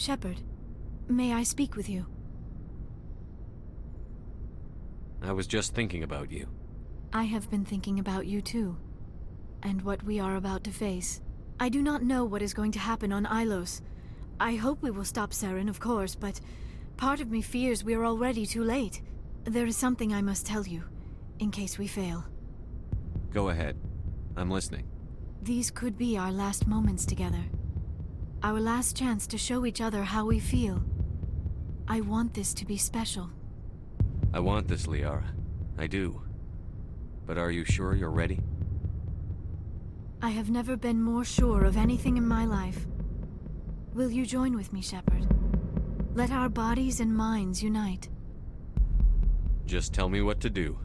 Shepard, may I speak with you? I was just thinking about you. I have been thinking about you too, and what we are about to face. I do not know what is going to happen on Ilos. I hope we will stop Saren, of course, but part of me fears we are already too late. There is something I must tell you, in case we fail. Go ahead. I'm listening. These could be our last moments together. Our last chance to show each other how we feel. I want this to be special. I want this, Liara. I do. But are you sure you're ready? I have never been more sure of anything in my life. Will you join with me, Shepard? Let our bodies and minds unite. Just tell me what to do.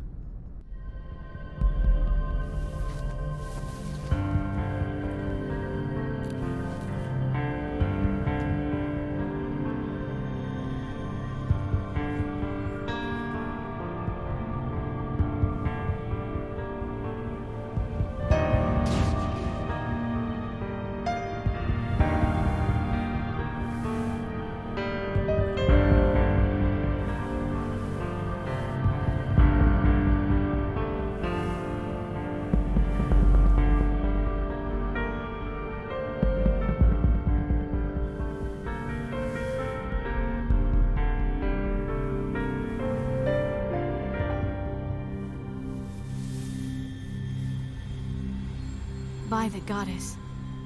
By the goddess.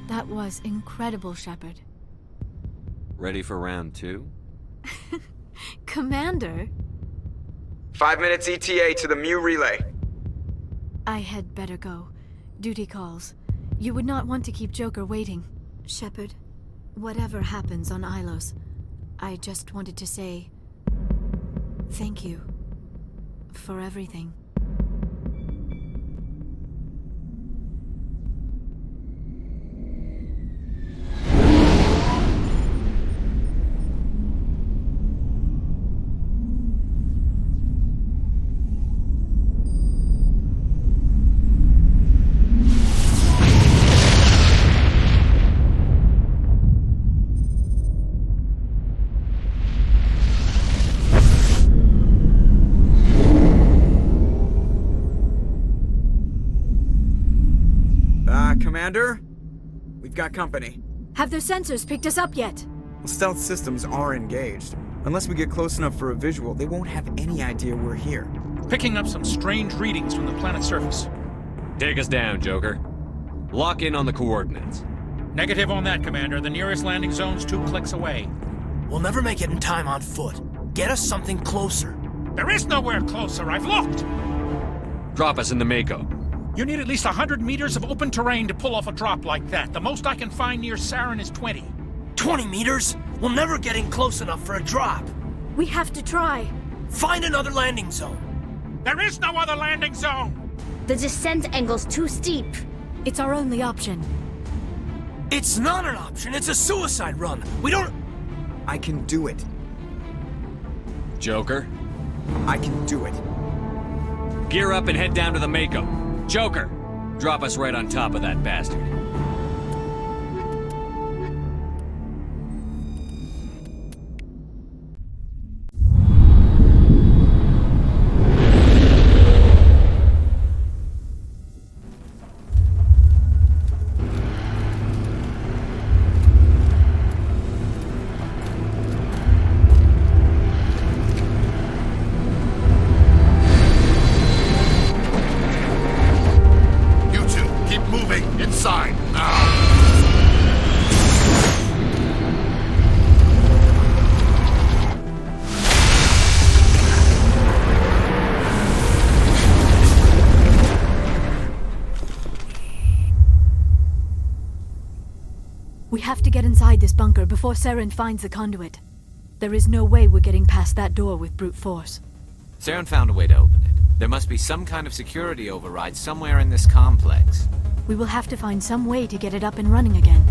That was incredible, Shepard. Ready for round 2? Commander? 5 minutes ETA to the Mu relay. I had better go. Duty calls. You would not want to keep Joker waiting. Shepard, whatever happens on Ilos, I just wanted to say... thank you. For everything. Commander? We've got company. Have their sensors picked us up yet? Well, stealth systems are engaged. Unless we get close enough for a visual, they won't have any idea we're here. Picking up some strange readings from the planet's surface. Take us down, Joker. Lock in on the coordinates. Negative on that, Commander. The nearest landing zone's 2 clicks away. We'll never make it in time on foot. Get us something closer. There is nowhere closer. I've looked! Drop us in the Mako. You need at least 100 meters of open terrain to pull off a drop like that. The most I can find near Saren is 20. 20 meters? We'll never get in close enough for a drop. We have to try. Find another landing zone. There is no other landing zone! The descent angle's too steep. It's our only option. It's not an option. It's a suicide run. We don't... I can do it. Joker, I can do it. gear up and head down to the Mako. Joker, drop us right on top of that bastard. We have to get inside this bunker before Saren finds the conduit. There is no way we're getting past that door with brute force. Saren found a way to open it. There must be some kind of security override somewhere in this complex. We will have to find some way to get it up and running again.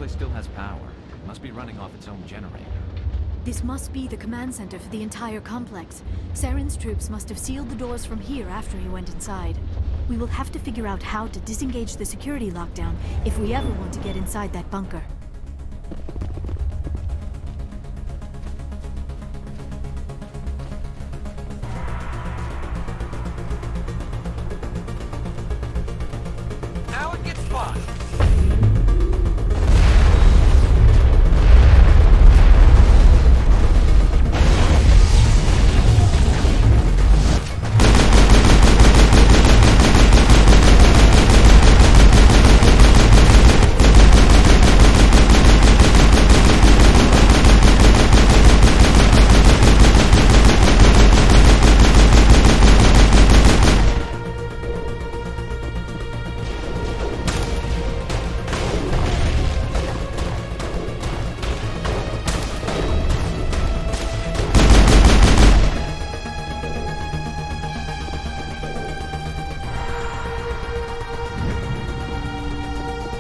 place still has power. It must be running off its own generator. This must be the command center for the entire complex. Saren's troops must have sealed the doors from here after he went inside. We will have to figure out how to disengage the security lockdown if we ever want to get inside that bunker. Now it gets fun.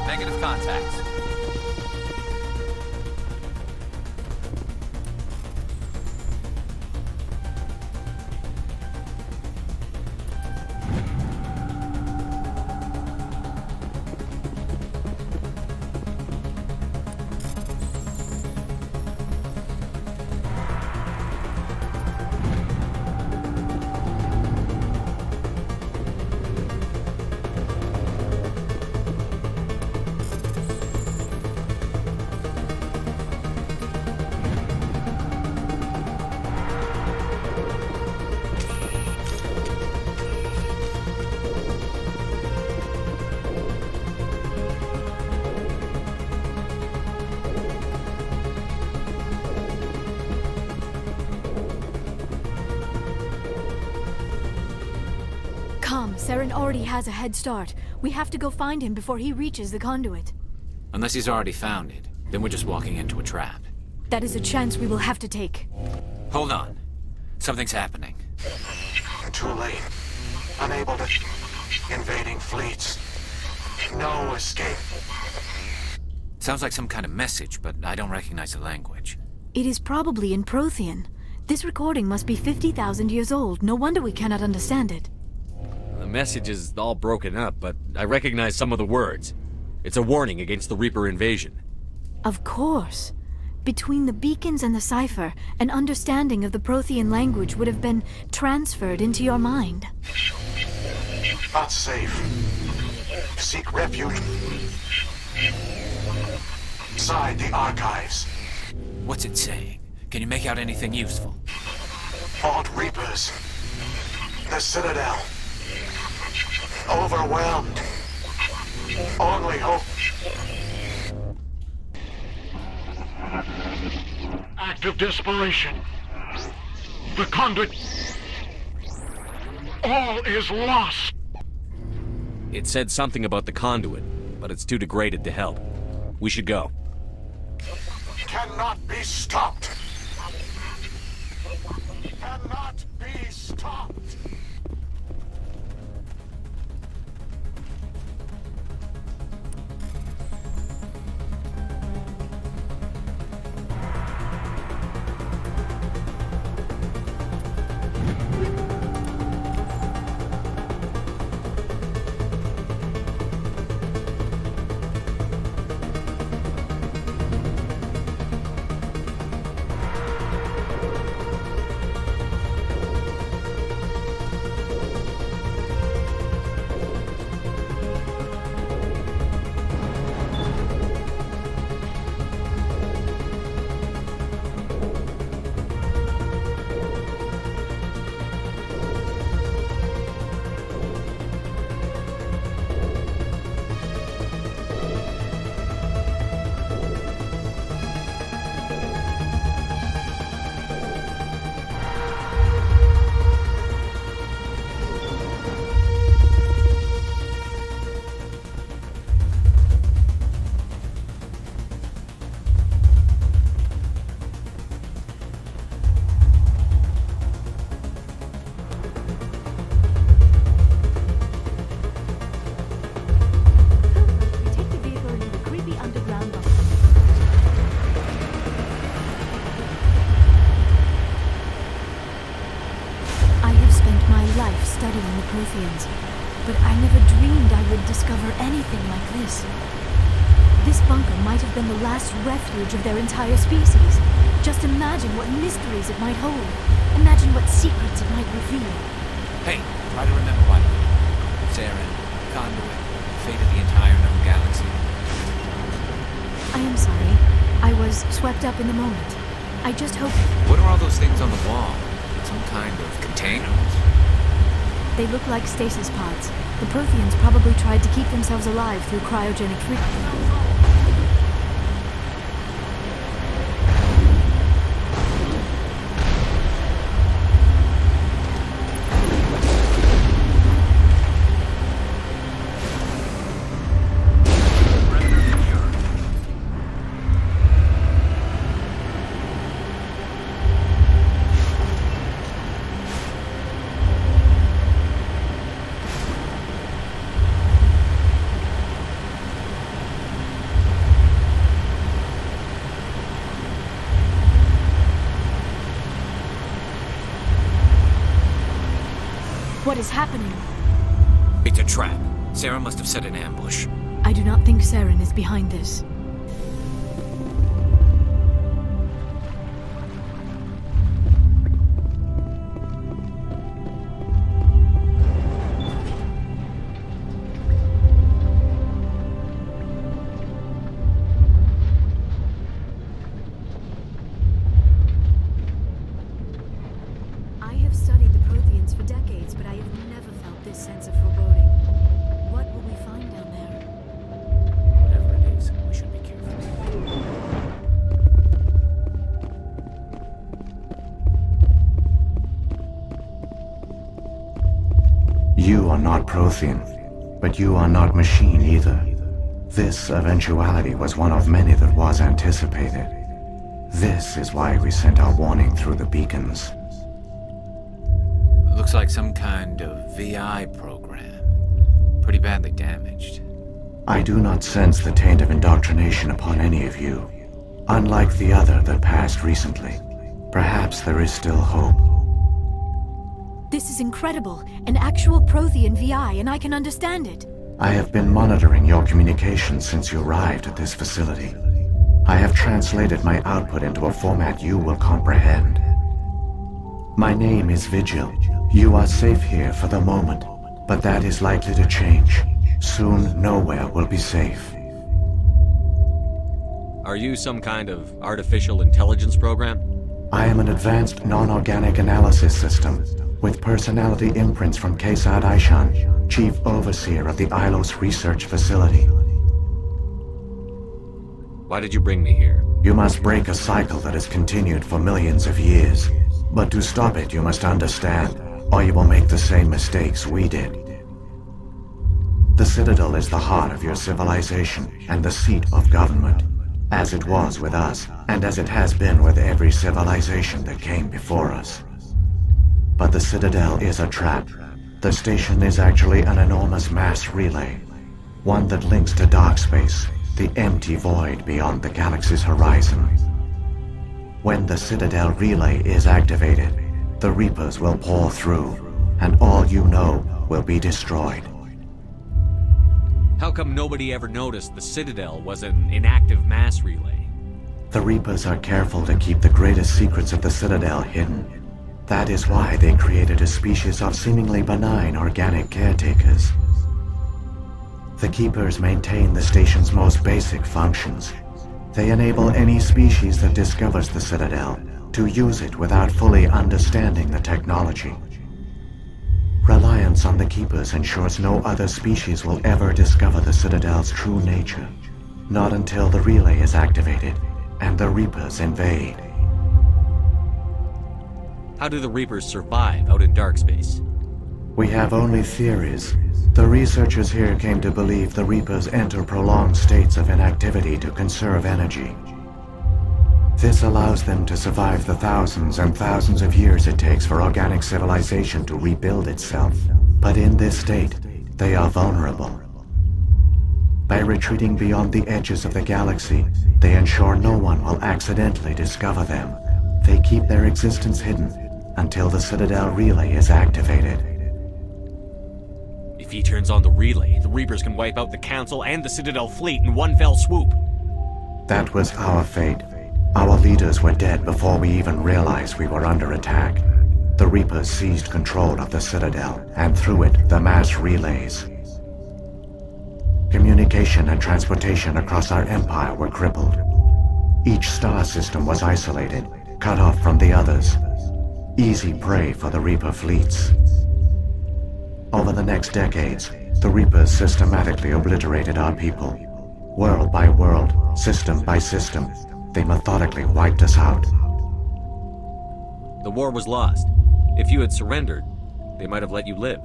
Negative contacts. Saren already has a head start. We have to go find him before he reaches the conduit. Unless he's already found it, then we're just walking into a trap. That is a chance we will have to take. Hold on. Something's happening. Too late. Unable to... Invading fleets. No escape. Sounds like some kind of message, but I don't recognize the language. It is probably in Prothean. This recording must be 50,000 years old. No wonder we cannot understand it. The message is all broken up, but I recognize some of the words. It's a warning against the Reaper invasion. Of course. Between the beacons and the cipher, an understanding of the Prothean language would have been transferred into your mind. Not safe. Seek refuge. Inside the archives. What's it saying? Can you make out anything useful? Vault Reapers. The Citadel. Overwhelmed. Only hope. Act of desperation. The Conduit. All is lost. It said something about the Conduit, but it's too degraded to help. We should go. Cannot be stopped. Cannot be stopped. studying the Protheans, but I never dreamed I would discover anything like this. This bunker might have been the last refuge of their entire species. Just imagine what mysteries it might hold. Imagine what secrets it might reveal. Hey, try to remember what Saren, Conduit, fate of the entire known galaxy. I am sorry. I was swept up in the moment. I just hope... What are all those things on the wall? Some kind of containers? They look like stasis pods. The Protheans probably tried to keep themselves alive through cryogenic freezing. What is happening? It's a trap. Sarah must have set an ambush. I do not think Saren is behind this. I have studied the Protheans for decades, but I have never felt this sense of foreboding. What will we find down there? Whatever it is, we should be careful. You are not Prothean, but you are not machine either. This eventuality was one of many that was anticipated. This is why we sent our warning through the beacons. Looks like some kind of VI program. Pretty badly damaged. I do not sense the taint of indoctrination upon any of you. Unlike the other that passed recently, perhaps there is still hope. This is incredible. An actual Prothean VI, and I can understand it. I have been monitoring your communications since you arrived at this facility. I have translated my output into a format you will comprehend. My name is Vigil. You are safe here for the moment, but that is likely to change. Soon, nowhere will be safe. Are you some kind of artificial intelligence program? I am an advanced non-organic analysis system, with personality imprints from Kesad Aishan, Chief Overseer of the Ilos Research Facility. Why did you bring me here? You must break a cycle that has continued for millions of years. But to stop it, you must understand, or you will make the same mistakes we did. The Citadel is the heart of your civilization and the seat of government, as it was with us, and as it has been with every civilization that came before us. But the Citadel is a trap. The station is actually an enormous mass relay, one that links to dark space, the empty void beyond the galaxy's horizon. When the Citadel relay is activated, the Reapers will pour through, and all you know will be destroyed. How come nobody ever noticed the Citadel was an inactive mass relay? The Reapers are careful to keep the greatest secrets of the Citadel hidden. That is why they created a species of seemingly benign organic caretakers. The Keepers maintain the station's most basic functions. They enable any species that discovers the Citadel to use it without fully understanding the technology. Reliance on the Keepers ensures no other species will ever discover the Citadel's true nature. Not until the relay is activated and the Reapers invade. How do the Reapers survive out in dark space? We have only theories. The researchers here came to believe the Reapers enter prolonged states of inactivity to conserve energy. This allows them to survive the thousands and thousands of years it takes for organic civilization to rebuild itself. But in this state, they are vulnerable. By retreating beyond the edges of the galaxy, they ensure no one will accidentally discover them. They keep their existence hidden until the Citadel relay is activated. If he turns on the relay, the Reapers can wipe out the Council and the Citadel fleet in one fell swoop. That was our fate. Our leaders were dead before we even realized we were under attack. The Reapers seized control of the Citadel, and through it, the mass relays. Communication and transportation across our empire were crippled. Each star system was isolated, cut off from the others. Easy prey for the Reaper fleets. Over the next decades, the Reapers systematically obliterated our people. World by world, system by system, they methodically wiped us out. The war was lost. If you had surrendered, they might have let you live.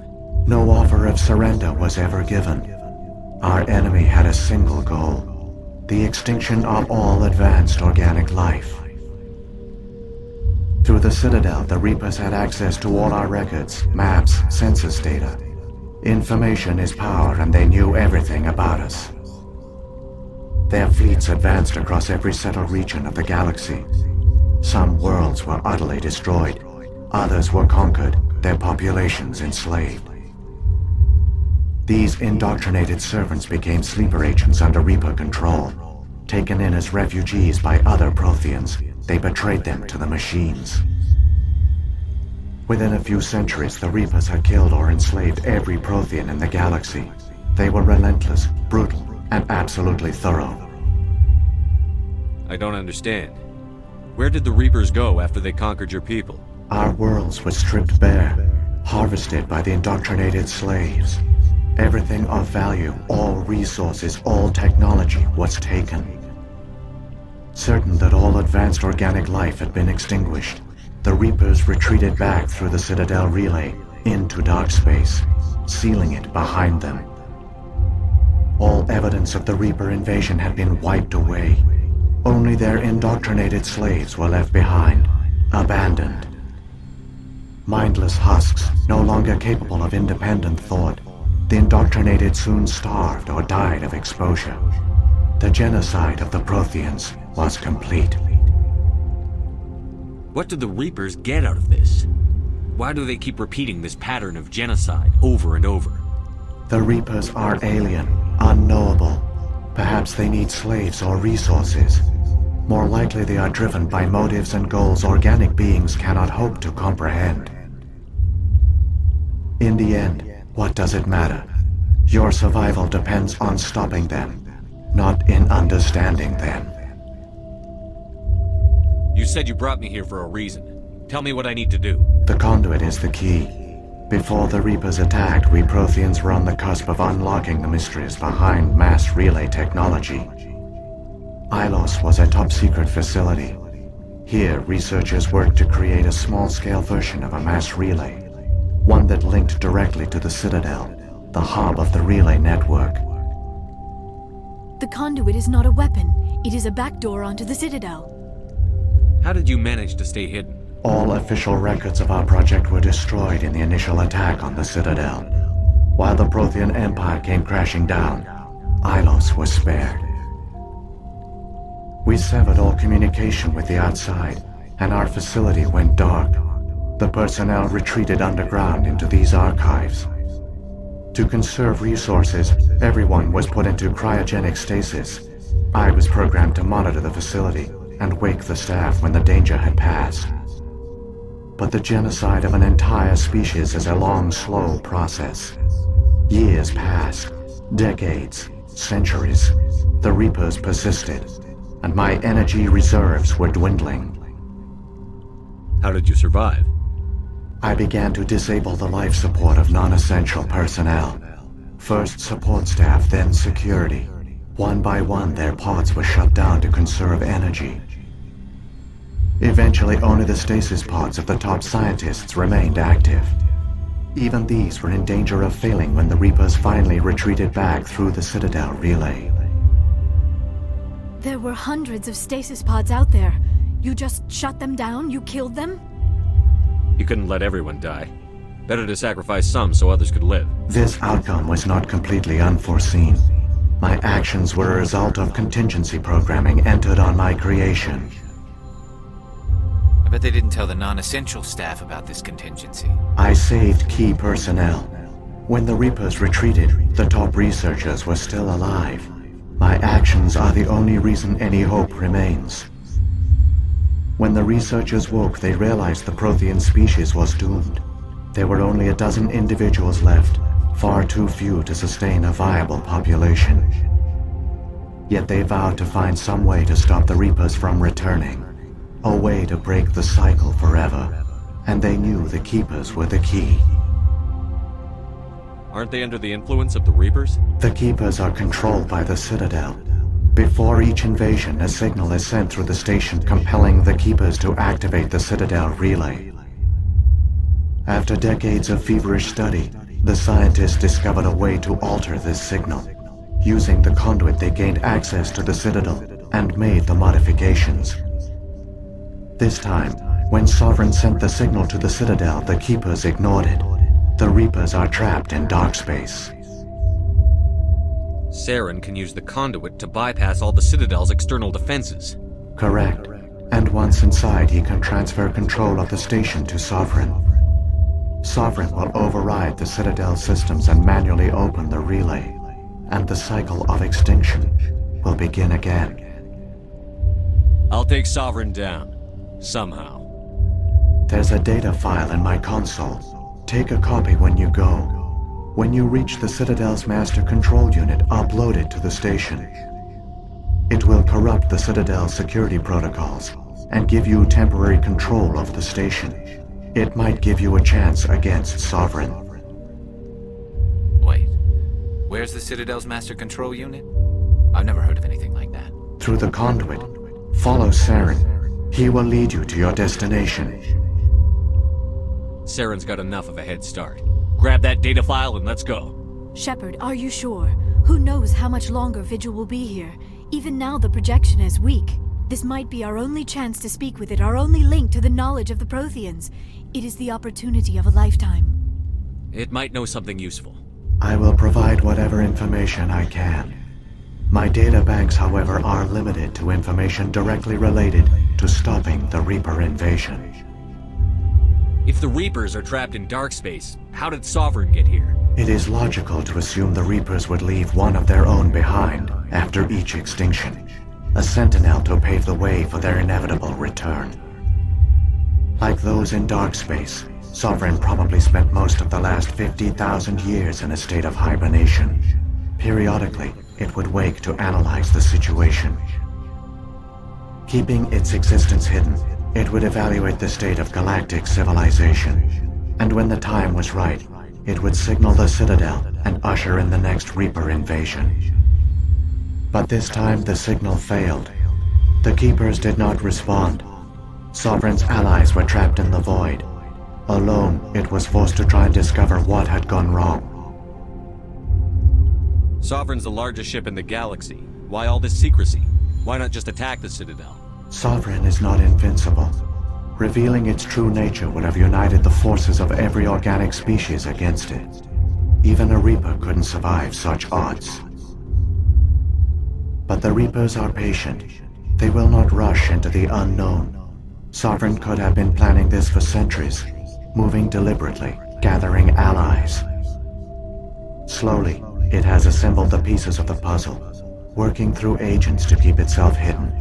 No offer of surrender was ever given. Our enemy had a single goal: the extinction of all advanced organic life. Through the Citadel, the Reapers had access to all our records, maps, census data. Information is power, and they knew everything about us. Their fleets advanced across every settled region of the galaxy. Some worlds were utterly destroyed. Others were conquered, their populations enslaved. These indoctrinated servants became sleeper agents under Reaper control. Taken in as refugees by other Protheans, they betrayed them to the machines. Within a few centuries, the Reapers had killed or enslaved every Prothean in the galaxy. They were relentless, brutal, and absolutely thorough. I don't understand. Where did the Reapers go after they conquered your people? Our worlds were stripped bare, harvested by the indoctrinated slaves. Everything of value, all resources, all technology was taken. Certain that all advanced organic life had been extinguished, the Reapers retreated back through the Citadel relay into dark space, sealing it behind them. All evidence of the Reaper invasion had been wiped away. Only their indoctrinated slaves were left behind, abandoned. Mindless husks, no longer capable of independent thought, the indoctrinated soon starved or died of exposure. The genocide of the Protheans was complete. What do the Reapers get out of this? Why do they keep repeating this pattern of genocide over and over? The Reapers are alien, unknowable. Perhaps they need slaves or resources. More likely they are driven by motives and goals organic beings cannot hope to comprehend. In the end, what does it matter? Your survival depends on stopping them, not in understanding them. You said you brought me here for a reason. Tell me what I need to do. The Conduit is the key. Before the Reapers attacked, we Protheans were on the cusp of unlocking the mysteries behind mass relay technology. Ilos was a top-secret facility. Here, researchers worked to create a small-scale version of a mass relay, one that linked directly to the Citadel, the hub of the relay network. The Conduit is not a weapon. It is a backdoor onto the Citadel. How did you manage to stay hidden? All official records of our project were destroyed in the initial attack on the Citadel. While the Prothean Empire came crashing down, Ilos was spared. We severed all communication with the outside, and our facility went dark. The personnel retreated underground into these archives. To conserve resources, everyone was put into cryogenic stasis. I was programmed to monitor the facility and wake the staff when the danger had passed. But the genocide of an entire species is a long, slow process. Years passed, decades, centuries. The Reapers persisted, and my energy reserves were dwindling. How did you survive? I began to disable the life support of non-essential personnel. First support staff, then security. One by one, their pods were shut down to conserve energy. Eventually, only the stasis pods of the top scientists remained active. Even these were in danger of failing when the Reapers finally retreated back through the Citadel relay. There were hundreds of stasis pods out there. You just shut them down? You killed them? You couldn't let everyone die. Better to sacrifice some so others could live. This outcome was not completely unforeseen. My actions were a result of contingency programming entered on my creation. I bet they didn't tell the non-essential staff about this contingency. I saved key personnel. When the Reapers retreated, the top researchers were still alive. My actions are the only reason any hope remains. When the researchers woke, they realized the Prothean species was doomed. There were only a dozen individuals left, far too few to sustain a viable population. Yet they vowed to find some way to stop the Reapers from returning, a way to break the cycle forever, and they knew the Keepers were the key. Aren't they under the influence of the Reapers? The Keepers are controlled by the Citadel. Before each invasion, a signal is sent through the station compelling the Keepers to activate the Citadel relay. After decades of feverish study, the scientists discovered a way to alter this signal. Using the conduit, they gained access to the Citadel and made the modifications. This time, when Sovereign sent the signal to the Citadel, the Keepers ignored it. The Reapers are trapped in dark space. Saren can use the conduit to bypass all the Citadel's external defenses. Correct. And once inside, he can transfer control of the station to Sovereign. Sovereign will override the Citadel systems and manually open the relay, and the cycle of extinction will begin again. I'll take Sovereign down. Somehow. There's a data file in my console. Take a copy when you go. When you reach the Citadel's master control unit, upload it to the station. It will corrupt the Citadel's security protocols and give you temporary control of the station. It might give you a chance against Sovereign. Wait. Where's the Citadel's master control unit? I've never heard of anything like that. Through the conduit, follow Saren. He will lead you to your destination. Saren's got enough of a head start. Grab that data file and let's go. Shepard, are you sure? Who knows how much longer Vigil will be here? Even now the projection is weak. This might be our only chance to speak with it, our only link to the knowledge of the Protheans. It is the opportunity of a lifetime. It might know something useful. I will provide whatever information I can. My data banks, however, are limited to information directly related to stopping the Reaper invasion. If the Reapers are trapped in dark space, how did Sovereign get here? It is logical to assume the Reapers would leave one of their own behind after each extinction. A sentinel to pave the way for their inevitable return. Like those in dark space, Sovereign probably spent most of the last 50,000 years in a state of hibernation. Periodically, it would wake to analyze the situation. Keeping its existence hidden, it would evaluate the state of galactic civilization. And when the time was right, it would signal the Citadel and usher in the next Reaper invasion. But this time the signal failed. The Keepers did not respond. Sovereign's allies were trapped in the void. Alone, it was forced to try and discover what had gone wrong. Sovereign's the largest ship in the galaxy. Why all this secrecy? Why not just attack the Citadel? Sovereign is not invincible. Revealing its true nature would have united the forces of every organic species against it. Even a Reaper couldn't survive such odds. But the Reapers are patient. They will not rush into the unknown. Sovereign could have been planning this for centuries, moving deliberately, gathering allies. Slowly, it has assembled the pieces of the puzzle, working through agents to keep itself hidden.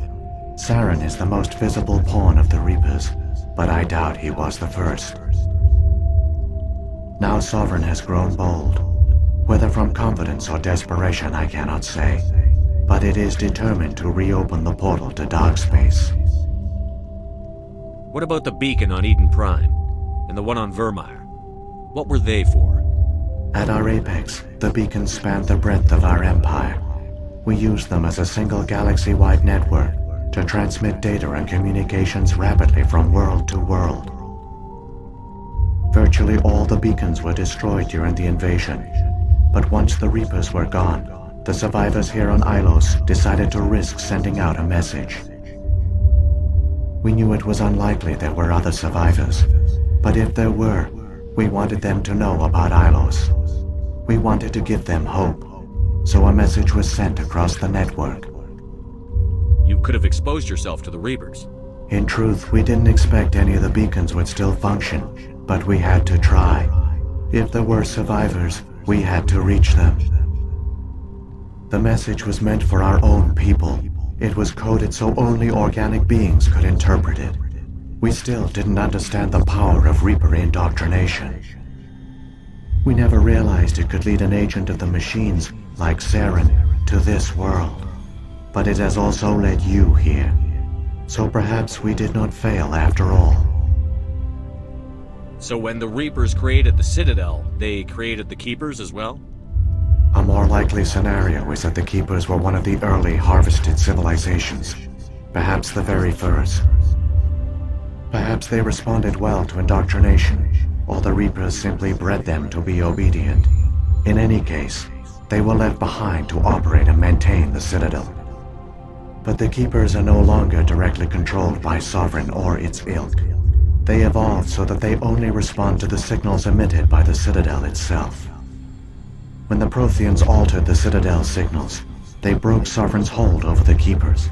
Saren is the most visible pawn of the Reapers, but I doubt he was the first. Now Sovereign has grown bold. Whether from confidence or desperation, I cannot say. But it is determined to reopen the portal to dark space. What about the beacon on Eden Prime? And the one on Vermeer? What were they for? At our apex, the beacons spanned the breadth of our empire. We used them as a single galaxy-wide network to transmit data and communications rapidly from world to world. Virtually all the beacons were destroyed during the invasion, but once the Reapers were gone, the survivors here on Ilos decided to risk sending out a message. We knew it was unlikely there were other survivors, but if there were, we wanted them to know about Ilos. We wanted to give them hope, so a message was sent across the network. You could have exposed yourself to the Reapers. In truth, we didn't expect any of the beacons would still function, but we had to try. If there were survivors, We had to reach them. The message was meant for our own people. It was coded so only organic beings could interpret it. We still didn't understand the power of Reaper indoctrination. We never realized it could lead an agent of the machines, like Saren, to this world. But it has also led you here. So perhaps we did not fail after all. So when the Reapers created the Citadel, they created the Keepers as well? A more likely scenario is that the Keepers were one of the early harvested civilizations. Perhaps the very first. Perhaps they responded well to indoctrination, or the Reapers simply bred them to be obedient. In any case, they were left behind to operate and maintain the Citadel. But the Keepers are no longer directly controlled by Sovereign or its ilk. They evolved so that they only respond to the signals emitted by the Citadel itself. When the Protheans altered the Citadel's signals, they broke Sovereign's hold over the Keepers.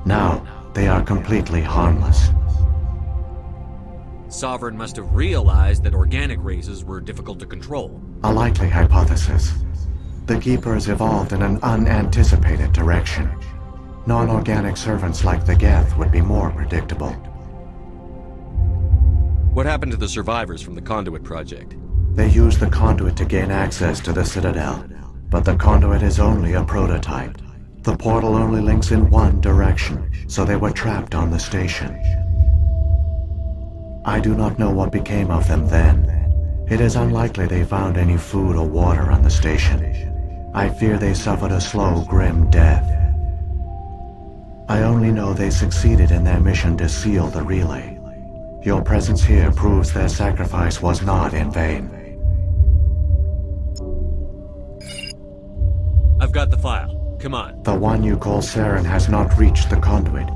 Now, they are completely harmless. Sovereign must have realized that organic races were difficult to control. A likely hypothesis. The Keepers evolved in an unanticipated direction. Non-organic servants like the Geth would be more predictable. What happened to the survivors from the Conduit project? They used the Conduit to gain access to the Citadel, but the Conduit is only a prototype. The portal only links in one direction, so they were trapped on the station. I do not know what became of them then. It is unlikely they found any food or water on the station. I fear they suffered a slow, grim death. I only know they succeeded in their mission to seal the relay. Your presence here proves their sacrifice was not in vain. I've got the file. Come on. The one you call Saren has not reached the Conduit.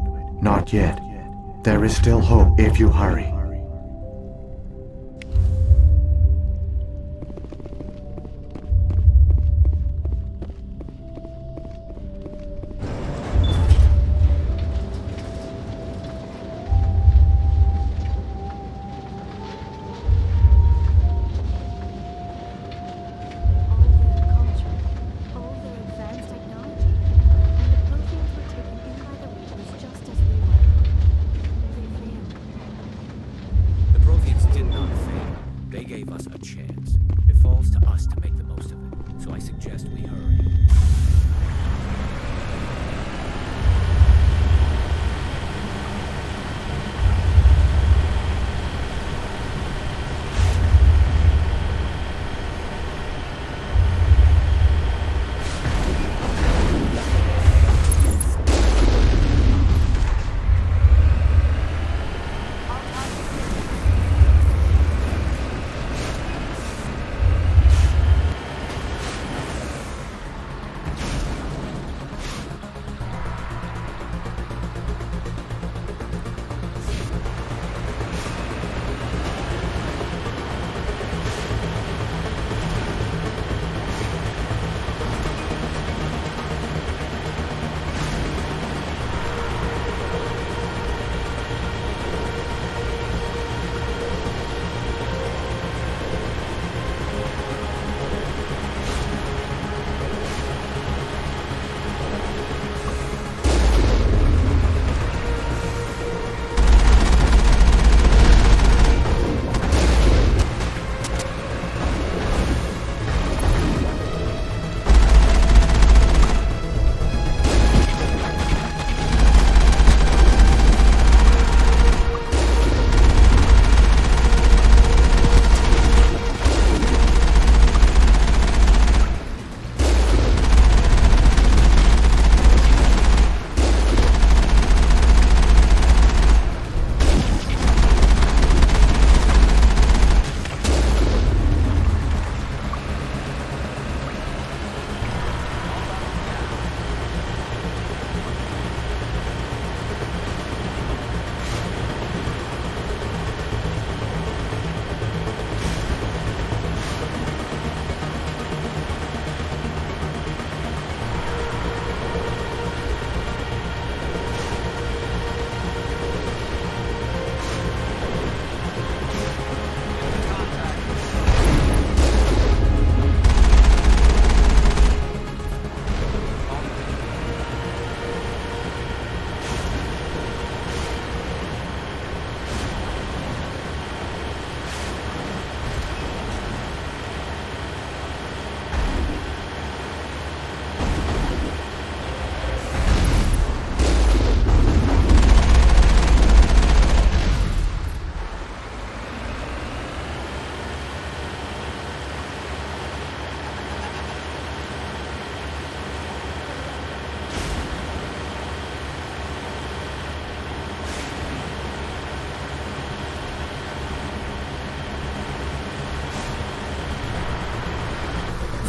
Not yet. There is still hope if you hurry.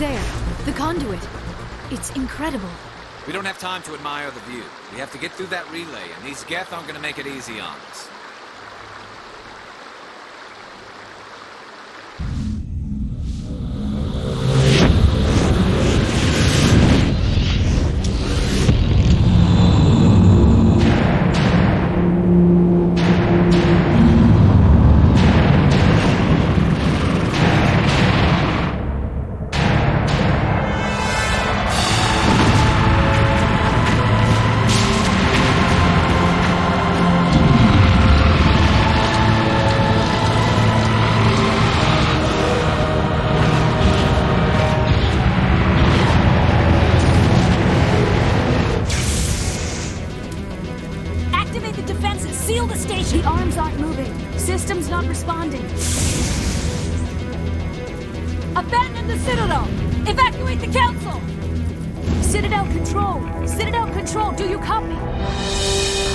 There, the conduit. It's incredible. We don't have time to admire the view. We have to get through that relay, and these Geth aren't gonna make it easy on us. Activate the defenses! Seal the station! The arms aren't moving. Systems not responding. Abandon the Citadel! Evacuate the Council! Citadel Control! Citadel Control, do you copy?